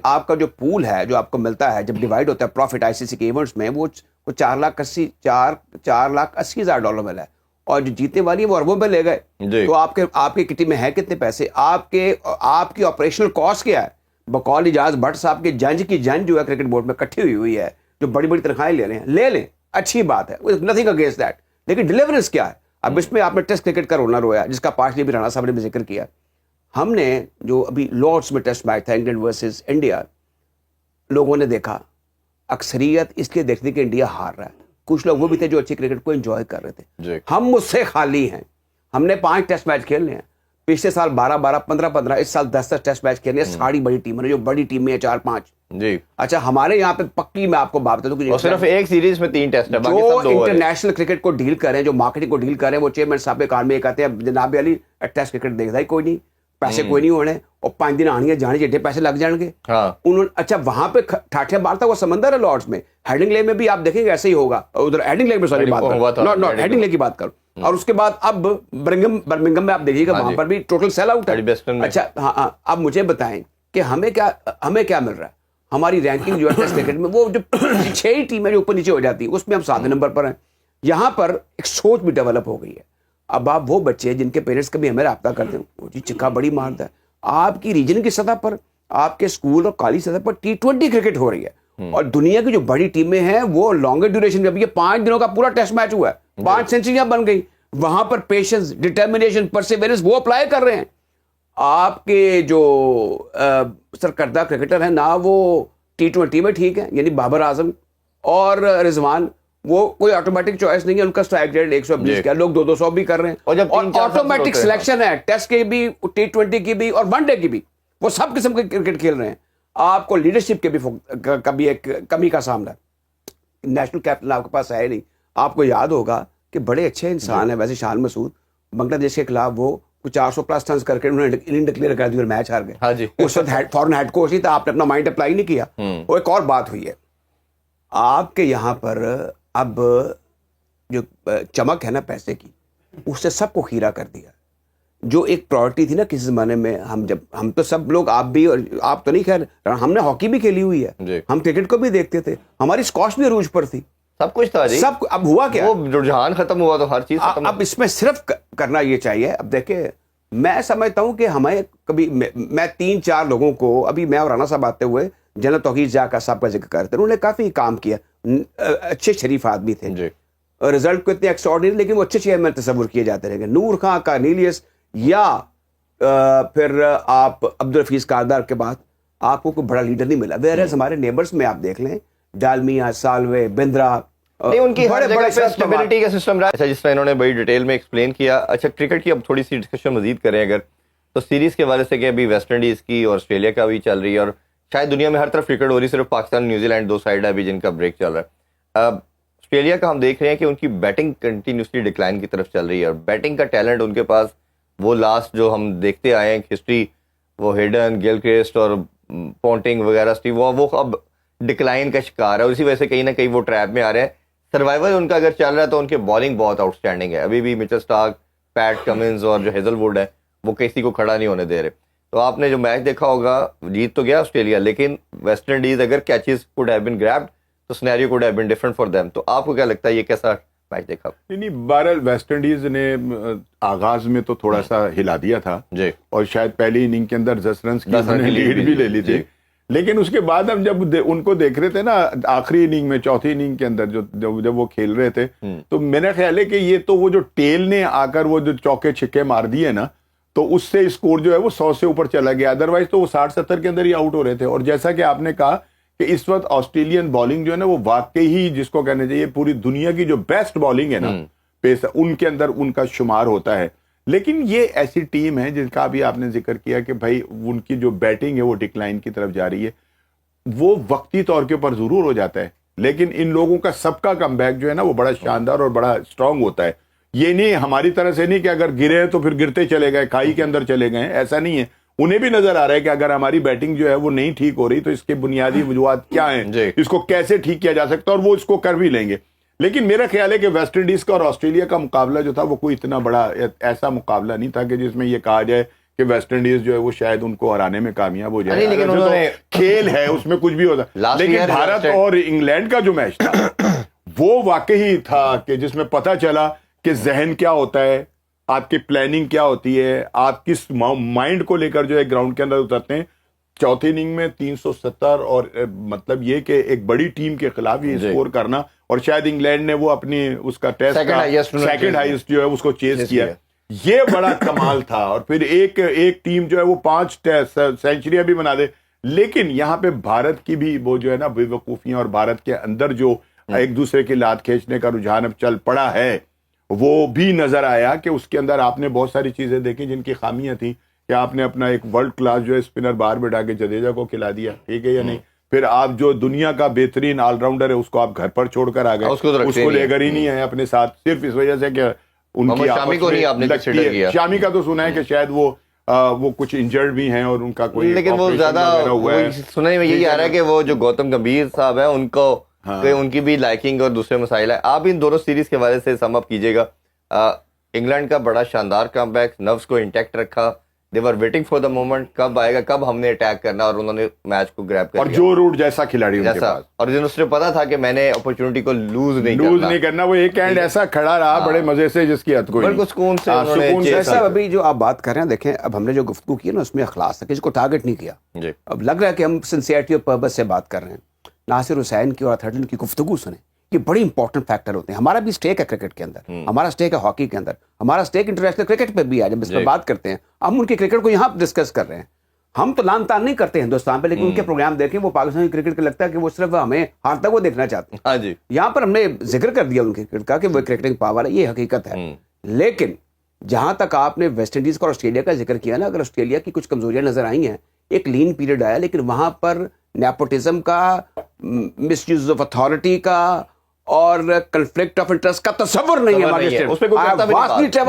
آپ کا جو پول ہے جو آپ کو ملتا ہے جب ڈیوائڈ ہوتا ہے پروفٹ آئی سی سی کے ایونٹس میں, وہ $4,80,000 ملا ہے, اور جو جیتنے والی ہے وہ اربوں میں لے گئے. تو آپ کی کٹی میں ہے کتنے پیسے؟ آپ کی آپریشنل کاسٹ کیا ہے؟ بقول اجاز بٹ صاحب کے جنج کی جنج جو ہے کرکٹ بورڈ میں کٹھی ہوئی ہے, جو بڑی بڑی تنخواہیں لے رہے ہیں, لے لیں, اچھی بات ہے, نتھنگ اگینسٹ دیٹ, لیکن ڈیلیورنس کیا ہے؟ اب اس میں آپ نے ٹیسٹ کرکٹ کا رونا رویا, جس کا پارٹلی بھی رانا صاحب نے بھی ذکر کیا. ہم نے جو ابھی لارڈس میں ٹیسٹ میچ تھا انگلینڈ ورسز انڈیا, لوگوں نے دیکھا, اکثریت اس لیے دیکھتی کہ انڈیا ہار رہا ہے. کچھ لوگ وہ بھی تھے جو اچھی کرکٹ کو انجوائے کر رہے تھے. ہم مجھ سے خالی ہیں, ہم نے 5 ٹیسٹ میچ کھیلنے ہیں, پچھلے سال 12 15 اس سال 10 ٹیسٹ میچ کھیلنے ہیں. ساری بڑی ٹیمیں جو بڑی ٹیمیں ہیں 4-5. جی اچھا ہمارے یہاں پہ پکی میں آپ کو بات بتا دوں, صرف ایک سیریز میں 3 ٹیسٹ ہے, جو انٹرنیشنل کرکٹ کو ڈیل کر رہے ہیں, جو مارکیٹنگ کو ڈیل کر رہے ہیں, وہ چیئرمین صاحب کے کان میں کہتے ہیں جناب علی ٹیسٹ کرکٹ دیکھتا ہی کوئی نہیں, پیسے کوئی نہیں ہونے, اور 5 دن آنی ہے جانے جڈے پیسے لگ جائیں گے. انہوں اچھا وہاں پہ ٹھاٹھے مارتا وہ سمندر ہے لارڈس میں, ہیڈنگ لے میں بھی آپ دیکھیں گے ایسے ہی ہوگا, ادھر ہیڈنگ لے میں سوری بات کروں, ہیڈنگ لے کی بات کروں. اور اس کے بعد اب برمنگم میں آپ دیکھیے گا وہاں پر بھی ٹوٹل سیل آؤٹ ہے. اچھا ہاں, اب مجھے بتائیں کہ ہمیں کیا مل رہا ہے. ہماری رینکنگ جو ہے ٹیسٹ کرکٹ میں وہ جو 6 ہی ٹیمیں جو اوپر نیچے ہو جاتی ہیں اس میں ہم 7 نمبر پر ہیں. یہاں پر ایک سوچ بھی ڈیولپ ہو گئی ہے. اب آپ وہ بچے جن کے پیرنٹس کبھی ہمیں رابطہ کرتے ہیں, وہ جی چکا بڑی مارتا ہے. آپ کی ریجن کی سطح پر, آپ کے اسکول اور کالج سطح پر T20 کرکٹ ہو رہی ہے, اور دنیا کی جو بڑی ٹیمیں ہیں وہ لانگر ڈیوریشن, اب یہ 5 دنوں کا پورا ٹیسٹ میچ ہوا ہے, 5 سینچریاں بن گئی. وہاں پر پیشنس, ڈٹرمنیشن, پرسیورنس وہ اپلائی کر رہے ہیں. آپ کے جو سرکردہ کرکٹر ہیں نا, وہ T20 میں ٹھیک ہے, یعنی بابر اعظم اور رضوان, وہ کوئی آٹومیٹک چوائس نہیں ہے, ان کا اسٹرائک ریٹ 120 کا, لوگ 200 بھی کر رہے ہیں, اور آٹومیٹک سلیکشن ہے ٹیسٹ کے بھی, T20 کی بھی اور ون ڈے کی بھی, وہ سب قسم کے کرکٹ کھیل رہے ہیں. آپ کو لیڈرشپ کے بھی ایک کمی کا سامنا ہے. نیشنل کیپٹن آپ کے پاس ہے نہیں. آپ کو یاد ہوگا کہ بڑے اچھے انسان ہیں ویسے شان مسعود, بنگلہ دیش کے خلاف وہ 400 پلس رنز کر کے انہوں نے اننگ ڈکلیئر کر دی اور میچ ہار گئے. اس وقت فورن ہیڈ کوچ نہیں تھا, آپ نے اپنا مائنڈ اپلائی نہیں کیا. وہ ایک اور بات ہوئی ہے آپ کے یہاں پر, اب جو چمک ہے نا پیسے کی, اس سے سب کو خیرہ کر دیا. جو ایک پرائورٹی تھی نا کسی زمانے میں, ہم تو سب لوگ, آپ بھی, اور آپ تو نہیں خیر, ہم نے ہاکی بھی کھیلی ہوئی ہے, ہم کرکٹ کو بھی دیکھتے تھے, ہماری اسکواش بھی عروج پر تھی, سب کچھ تھا جی. سب اب ہوا کیا, وہ رجحان ختم ہوا تو ہر چیز ختم. اب اس میں صرف کرنا یہ چاہیے. اب دیکھیں میں سمجھتا ہوں کہ ہمیں کبھی, میں 3-4 لوگوں کو, ابھی میں اور رانا صاحب آتے ہوئے جنرل توقیر جا صاحب کا ذکر کرتے, انہوں نے کافی کام کیا, اچھے شریف آدمی تھے, رزلٹ کو اتنے ایکسٹراڈنری, لیکن وہ اچھے چیئرمین تصور کیے جاتے رہے. نور خان, کارنیلیس, یا پھر آپ عبدالحفیظ کاردار کے بعد آپ کو کوئی بڑا لیڈر نہیں ملا. ویئرز ہمارے نیبرز میں آپ دیکھ لیں, ڈالمیا, سالوے, بندرا, نہیں ان کی ہر جگہ پہ اسٹیبلٹی کا سسٹم رہا. اچھا جس طرح انہوں نے بڑی ڈیٹیل میں ایکسپلین کیا. اچھا کرکٹ کی اب تھوڑی سی ڈسکشن مزید کریں اگر, تو سیریز کے حوالے سے کہ ابھی ویسٹ انڈیز کی اور آسٹریلیا کا بھی چل رہی ہے, اور شاید دنیا میں ہر طرف کرکٹ ہو رہی ہے, صرف پاکستان نیوزی لینڈ 2 سائڈ ہے ابھی جن کا بریک چل رہا ہے. آسٹریلیا کا ہم دیکھ رہے ہیں کہ ان کی بیٹنگ کنٹینیوسلی ڈکلائن کی طرف چل رہی ہے, اور بیٹنگ کا ٹیلنٹ ان کے پاس وہ لاسٹ جو ہم دیکھتے آئے ہیں ہسٹری, وہ ہیڈن, گلکرسٹ اور پونٹنگ وغیرہ, وہ اب ڈکلائن کا شکار ہے, اور اسی وجہ سے کہیں نہ کہیں وہ ٹریپ میں آ رہے ہیں. سروائیول ان کا اگر چل رہا ہے تو ان کے بالنگ بہت آؤٹ اسٹینڈنگ ہے. ابھی بھی مچل اسٹارک, پیٹ کمنز اور جو ہیزل ووڈ ہے وہ کسی کو کھڑا نہیں ہونے دے رہے. تو آپ نے جو میچ دیکھا ہوگا, جیت تو گیا آسٹریلیا, لیکن ویسٹ انڈیز اگر کیچز کوڈ ہیو بین گریبڈ تو scenario could have been different for them. تو آپ کو کیا لگتا ہے یہ کیسا میچ دیکھا؟ نہیں, بہرحال ویسٹ انڈیز نے آغاز میں تو تھوڑا سا ہلا دیا تھا جی, اور شاید پہلی اننگ کے اندر 10 رنز کی لیڈ بھی لے لی تھی, لیکن اس کے بعد ہم جب ان کو دیکھ رہے تھے نا آخری اننگ میں, چوتھی اننگ کے اندر جب وہ کھیل رہے تھے, تو میرا خیال ہے کہ یہ تو وہ جو ٹیل نے آ کر وہ جو چوکے چھکے مار دیے نا, تو اس سے اسکور جو ہے وہ 100 سے اوپر چلا گیا. ادروائز تو وہ 60-70 کے اندر ہی آؤٹ ہو رہے تھے. اور جیسا کہ آپ نے کہا کہ اس وقت آسٹریلین بالنگ جو ہے نا وہ واقعی ہی جس کو کہنا چاہیے پوری دنیا کی جو بیسٹ بالنگ ہے نا پیس, ان کے اندر ان کا شمار ہوتا ہے. لیکن یہ ایسی ٹیم ہے جن کا بھی آپ نے ذکر کیا کہ بھائی ان کی جو بیٹنگ ہے وہ ڈکلائن کی طرف جا رہی ہے. وہ وقتی طور کے اوپر ضرور ہو جاتا ہے, لیکن ان لوگوں کا سب کا کم بیک جو ہے نا وہ بڑا شاندار اور بڑا اسٹرانگ ہوتا ہے. یہ نہیں ہماری طرح سے نہیں کہ اگر گرے تو پھر گرتے چلے گئے, کھائی کے اندر چلے گئے, ایسا نہیں ہے. انہیں بھی نظر آ رہا ہے کہ اگر ہماری بیٹنگ جو ہے وہ نہیں ٹھیک ہو رہی تو اس کے بنیادی وجوہات کیا ہیں, اس کو کیسے ٹھیک کیا جا سکتا ہے, اور وہ اس کو کر بھی لیں گے. لیکن میرا خیال ہے کہ ویسٹ انڈیز کا اور آسٹریلیا کا مقابلہ جو تھا وہ کوئی اتنا بڑا ایسا مقابلہ نہیں تھا کہ جس میں یہ کہا جائے کہ ویسٹ انڈیز جو ہے وہ شاید ان کو ہرانے میں کامیاب ہو جائے. لیکن انہوں نے کھیل ہے اس میں کچھ بھی ہوتا, لیکن بھارت اور انگلینڈ کا جو میچ تھا وہ واقعی تھا کہ جس میں پتہ چلا کہ ذہن کیا ہوتا ہے, آپ کی پلاننگ کیا ہوتی ہے, آپ کس مائنڈ کو لے کر جو ہے گراؤنڈ کے اندر اترتے ہیں. چوتھی اننگ میں 370 اور مطلب یہ کہ ایک بڑی ٹیم کے خلاف یہ اسکور کرنا, اور شاید انگلینڈ نے وہ اپنی اس کا ٹیسٹ سیکنڈ ہائیسٹ جو ہے اس کو چیز کیا, یہ بڑا کمال تھا. اور پھر ایک ٹیم جو ہے وہ 5 سینچریاں بھی بنا دے. لیکن یہاں پہ بھارت کی بھی وہ جو ہے نا بے وقوفیاں, اور بھارت کے اندر جو ایک دوسرے کی لات کھینچنے کا رجحان اب چل پڑا ہے, وہ بھی نظر آیا کہ اس کے اندر آپ نے بہت ساری چیزیں دیکھی جن کی خامیاں تھیں کہ آپ نے اپنا ایک ورلڈ کلاس جو ہے اسپنر باہر بٹھا کے جڈیجا کو کھلا دیا, ٹھیک ہے یا نہیں, پھر آپ جو دنیا کا بہترین آل راؤنڈر ہے اس کو آپ گھر پر چھوڑ کر آ گئے, اس کو لے کر ہی نہیں آئے اپنے ساتھ, صرف اس وجہ سے کہ ان کی شامی کو نہیں آپ نے کنسیڈر کیا. شامی کا تو سنا ہے کہ شاید وہ کچھ انجرڈ بھی ہیں اور ان کا کوئی, لیکن وہ زیادہ سننے میں یہی آ رہا ہے کہ وہ جو گوتم گمبھیر صاحب ہیں ان کو ان کی بھی لائکنگ اور دوسرے مسائل ہے. آپ ان دونوں سیریز کے حوالے سے سم اپ کیجیے گا. انگلینڈ کا بڑا شاندار کم بیک, نروس کو انٹیکٹ رکھا, دے ور ویٹنگ فار دا مومنٹ, کب آئے گا, کب ہم نے اٹیک کرنا, اور انہوں نے میچ کو گریب کر لیا. اور جو روٹ جیسا کھلاڑی ان کے پاس, اور اس نے پتا تھا کہ میں نے اپرچونٹی کو لوز نہیں کرنا, وہ ایک اینڈ ایسا کھڑا رہا بڑے مزے سے جس کی حد کوئی بالکل سکون سے. صاحب ابھی جو آپ بات کر رہے ہیں دیکھیں, اب ہم نے جو گفتگو کی ہے نا اس میں اخلاص ہے, کسی کو ٹارگٹ نہیں کیا. اب لگ رہا ہے کہ ہم سنسیئرٹی اور پرپس سے بات کر رہے ہیں. ناصر حسین کی اور اتھرٹن کی گفتگو سنیں, یہ بڑی امپورٹنٹ فیکٹر ہوتے ہیں. ہمارا بھی اسٹیک ہے کرکٹ کے اندر, ہمارا اسٹیک ہے ہاکی کے اندر, ہمارا اسٹیک انٹرنیشنل کرکٹ پہ بھی ہے. جب اس پہ بات کرتے ہیں ہم ان کی کرکٹ کو یہاں ڈسکس کر رہے ہیں. ہم تو لان تان نہیں کرتے ہندوستان پہ, لیکن ان کے پروگرام دیکھیں وہ پاکستانی کرکٹ کا لگتا ہے کہ وہ صرف ہمیں ہار تک وہ دیکھنا چاہتے ہیں. یہاں پر ہم نے ذکر کر دیا ان کی کرکٹ کا کہ وہ کرکٹنگ پاور ہے, یہ حقیقت ہے. لیکن جہاں تک آپ نے ویسٹ انڈیز کا اور آسٹریلیا کا ذکر کیا نا, اگر آسٹریلیا کی کچھ کمزوریاں نظر آئی ہیں, ایک لین پیریڈ آیا, لیکن وہاں پر نیپوٹزم کا, مس یوز آف اتھارٹی کا اور کنفلکٹ آف انٹرسٹ کا تصور نہیں ہے.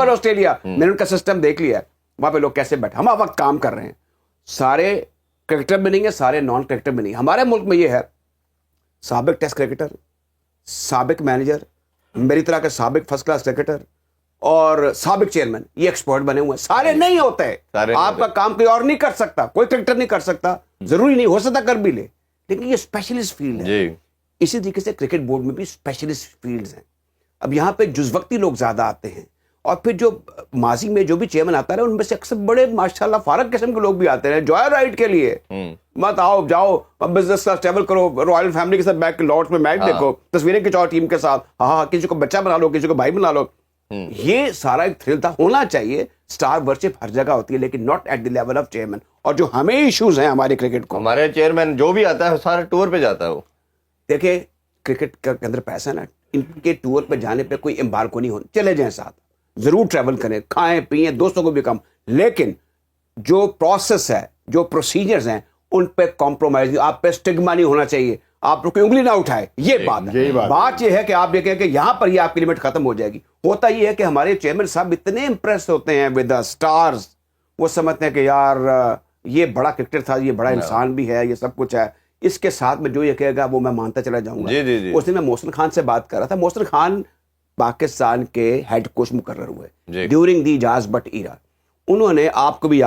آسٹریلیا میں نے ان کا سسٹم دیکھ لیا ہے, وہاں پہ لوگ کیسے بیٹھے, ہم وقت کام کر رہے ہیں. سارے کرکٹر بھی نہیں ہے, سارے نان کرکٹر بھی نہیں. ہمارے ملک میں یہ ہے سابق ٹیسٹ کرکٹر, سابق مینیجر, میری طرح کے سابق فرسٹ کلاس کرکٹر اور سابق چیئرمین, یہ ایکسپرٹ بنے ہوئے ہیں. سارے نہیں ہوتے, آپ کا کام کوئی اور نہیں کر سکتا, کوئی کرکٹر نہیں کر سکتا, ضروری نہیں, ہو سکتا کر بھی لے, لیکن یہ اسپیشلسٹ فیلڈ ہے. اسی طریقے سے کرکٹ بورڈ میں بھی اسپیشلسٹ فیلڈز ہیں. اب یہاں پہ جز وقتی لوگ زیادہ آتے ہیں, اور پھر جو ماضی میں جو بھی چیئرمین آتا رہا ان میں سے اکثر بڑے ماشاءاللہ فارغ قسم کے لوگ بھی آتے رہے, جوائے رائٹ کے لیے, مت آؤ جاؤ بزنس کلاس ٹریول کرو, رائل فیملی کے ساتھ بیٹھ کے لارڈس میں میچ دیکھو, تصویریں کھچاؤ ٹیم کے ساتھ, ہاں کسی کو بچہ بنا لو, کسی کو بھائی بنا لو. یہ سارا ایک تھرل تھا. ہونا چاہیے, اسٹار ورشپ ہر جگہ ہوتی ہے, لیکن not at the level of chairman. اور جو ہمیں ایشوز ہیں ہمارے کرکٹ کو, ہمارے چیئرمین جو بھی آتا ہے سارے ٹور پہ جاتا ہے. وہ دیکھیں کرکٹ کے اندر پیسہ نا, ان کے ٹور پہ جانے پہ کوئی امبارگو نہیں ہونا, چلے جائیں ساتھ, ضرور ٹریول کریں, کھائیں پئیں, دوستوں کو بھی کم, لیکن جو پروسیس ہے, جو پروسیجرز ہیں, ان پہ کمپرومائز نہیں, آپ پہ اسٹگما نہیں ہونا چاہیے, آپ کوئی انگلی نہ اٹھائے. یہ بات ہے. بات یہ ہے کہ آپ دیکھیں کہ یہاں پر یہ آپ کی لمٹ ختم ہو جائے گی. ہوتا یہ ہے کہ ہمارے چیئرمین صاحب اتنے امپریس ہوتے ہیں ود دا اسٹارز, وہ سمجھتے ہیں کہ یار یہ بڑا کرکٹر تھا, یہ بڑا انسان بھی ہے, یہ سب کچھ ہے, اس کے ساتھ میں جو یہ کہے گا وہ میں مانتا چلا جاؤں گا. اس دن میں محسن خان سے بات کر رہا تھا. محسن خان پاکستان کے ہیڈ کوچ مقرر ہوئے ڈیورنگ دی اجاز بٹ ایرا. انہوں نے, آپ کو بھی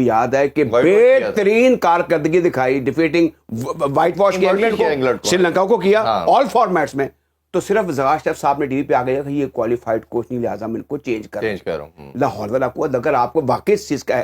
یاد ہے کہ بہترین کارکردگی دکھائی ڈیفیٹنگ وائٹ واش کی انگلینڈ کو, سری لنکا کو کیا آل فارمیٹس میں. تو صرف زغار شیف صاحب نے ٹی وی پہ آ گیا کہ یہ کوالیفائڈ کوچ نہیں, لہٰذا میں ان کو چینج کروں. لاہور والا کو اگر آپ کو واقعی اس چیز کا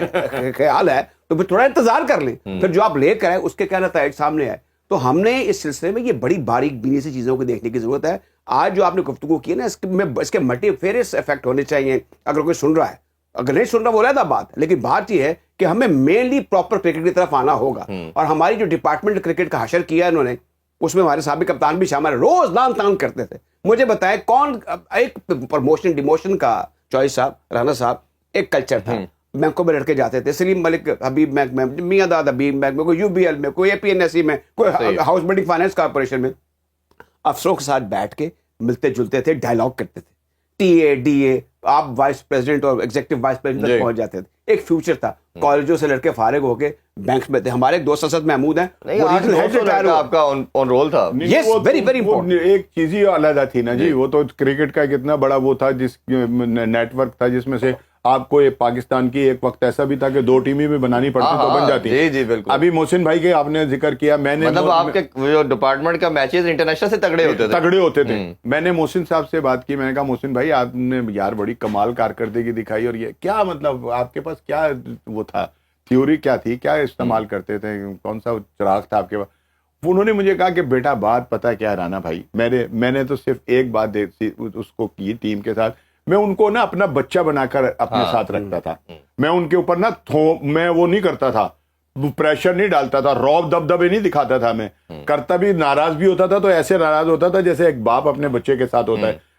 خیال ہے تو پھر تھوڑا انتظار کر لیں, پھر جو آپ لے کر آئے اس کے کیا نتائج سامنے آئے. تو ہم نے اس سلسلے میں یہ بڑی باریک بینی سی چیزوں کو دیکھنے کی ضرورت ہے. آج جو آپ نے گفتگو کی نا, اس کے ملٹی فیریس افیکٹ ہونے چاہیے. اگر کوئی سن رہا ہے, اگر نہیں سن رہا وہ علیحدہ بات, لیکن بات یہ ہے کہ ہمیں مینلی پراپر کرکٹ کی طرف آنا ہوگا. اور ہماری جو ڈپارٹمنٹ کرکٹ کا حشر کیا انہوں نے, اس میں ہمارے سابق کپتان بھی شامل, روز لان تان کرتے تھے. مجھے بتائیں کون, ایک پروموشن ڈیموشن کا چوائس صاحب, رانا صاحب, ایک کلچر تھا. بینکوں میں لڑکے جاتے تھے, سلیم ملک حبیب بینک میں, میاں داد حبیب بینک میں, کوئی یو بی ایل میں, کوئی اے پی این ایس سی میں, کوئی ہاؤس بلڈنگ فائنانس کارپوریشن میں. افسروں کے ساتھ بیٹھ کے ملتے جلتے تھے, ڈائلاگ کرتے تھے, ٹی اے ڈی اے, آپ وائس پریزیڈنٹ اور ایگزیکٹو وائس پریزیڈنٹ تک پہنچ جاتے تھے. ایک فیوچر تھا. کالجوں سے لڑکے فارغ ہو کے بینکس میں تھے. ہمارے ایک دوست اسد محمود ہیں, آپ کا آن رول تھا. Yes very very important. ایک چیز ہی علیحدہ تھی نا جی, وہ تو کرکٹ کا ایک اتنا بڑا وہ تھا, جس نیٹ ورک تھا, جس میں سے آپ کو پاکستان کی ایک وقت ایسا بھی تھا کہ 2 ٹیمیں بھی بنانی پڑتی تو بن جاتی. جی جی بالکل. ابھی محسن بھائی کے آپ نے ذکر کیا, میں نے مطلب آپ کے جو ڈپارٹمنٹ کا میچز انٹرنیشنل سے تگڑے ہوتے تھے. میں نے محسن صاحب سے بات کی, میں نے کہا محسن بھائی آپ نے یار بڑی کمال کارکردگی دکھائی, اور یہ کیا مطلب آپ کے پاس کیا وہ تھا, تھیوری کیا تھی, کیا استعمال کرتے تھے, کون سا چراغ تھا آپ کے پاس. انہوں نے مجھے کہا کہ بیٹا بات پتہ کیا رانا بھائی, میں نے تو صرف ایک بات اس کو کی ٹیم کے ساتھ, میں ان کو نا اپنا بچہ بنا کر اپنے ساتھ رکھتا تھا. میں ان کے اوپر نا میں وہ نہیں کرتا تھا, پریشر نہیں ڈالتا تھا, روب دبدبے نہیں دکھاتا تھا. میں کرتا بھی, ناراض بھی ہوتا تھا تو ایسے ناراض ہوتا تھا جیسے ایک باپ اپنے بچے کے ساتھ ہوتا ہے.